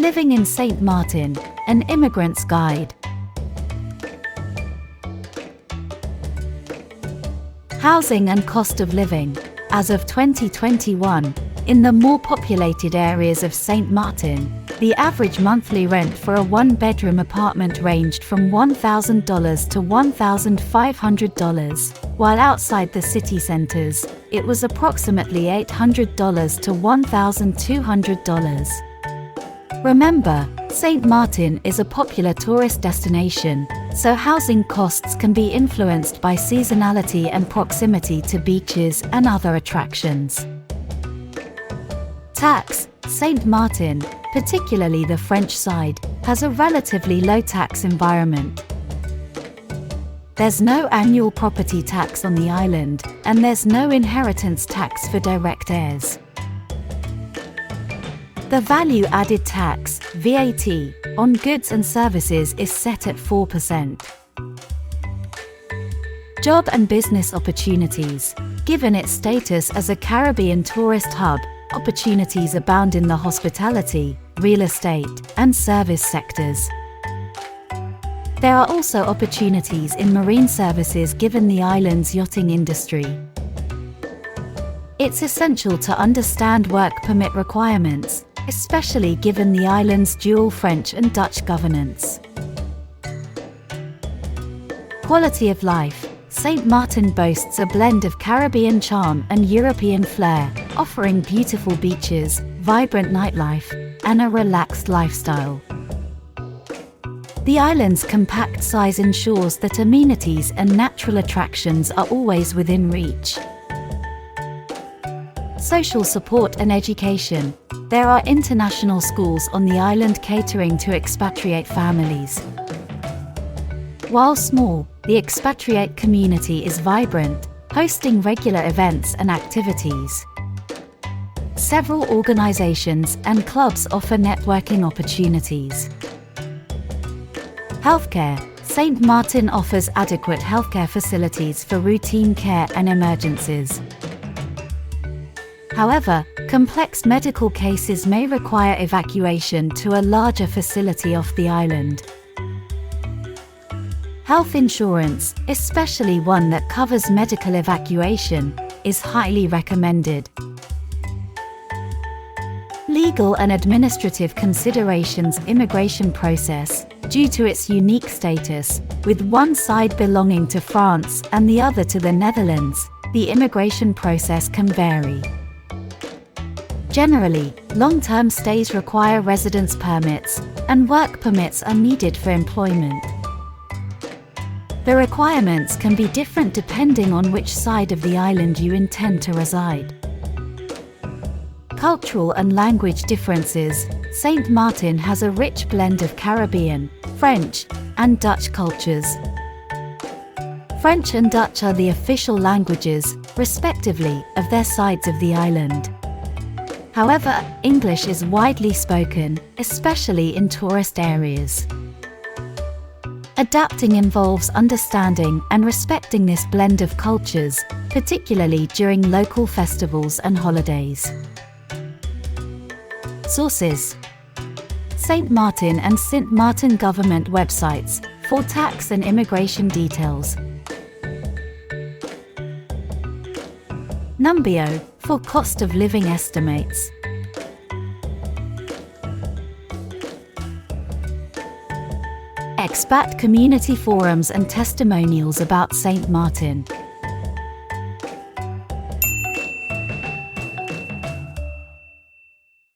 Living in St. Martin, an immigrant's guide. Housing and cost of living. As of 2021, in the more populated areas of St. Martin, the average monthly rent for a one-bedroom apartment ranged from $1,000 to $1,500, while outside the city centers, it was approximately $800 to $1,200. Remember, St. Martin is a popular tourist destination, so housing costs can be influenced by seasonality and proximity to beaches and other attractions. Tax. St. Martin, particularly the French side, has a relatively low tax environment. There's no annual property tax on the island, and there's no inheritance tax for direct heirs. The value-added tax, VAT, on goods and services is set at 4%. Job and business opportunities. Given its status as a Caribbean tourist hub, opportunities abound in the hospitality, real estate, and service sectors. There are also opportunities in marine services given the island's yachting industry. It's essential to understand work permit requirements, especially given the island's dual French and Dutch governance. Quality of life. St. Martin boasts a blend of Caribbean charm and European flair, offering beautiful beaches, vibrant nightlife, and a relaxed lifestyle. The island's compact size ensures that amenities and natural attractions are always within reach. Social support and education. There are international schools on the island catering to expatriate families. While small, the expatriate community is vibrant, hosting regular events and activities. Several organizations and clubs offer networking opportunities. Healthcare. St. Martin offers adequate healthcare facilities for routine care and emergencies. However, complex medical cases may require evacuation to a larger facility off the island. Health insurance, especially one that covers medical evacuation, is highly recommended. Legal and administrative considerations. Immigration process. Due to its unique status, with one side belonging to France and the other to the Netherlands, the immigration process can vary. Generally, long-term stays require residence permits, and work permits are needed for employment. The requirements can be different depending on which side of the island you intend to reside. Cultural and language differences. St. Martin has a rich blend of Caribbean, French, and Dutch cultures. French and Dutch are the official languages, respectively, of their sides of the island. However, English is widely spoken, especially in tourist areas. Adapting involves understanding and respecting this blend of cultures, particularly during local festivals and holidays. Sources: St. Martin and Sint Maarten government websites for tax and immigration details. Numbeo for cost of living estimates. Expat community forums and testimonials about St. Martin.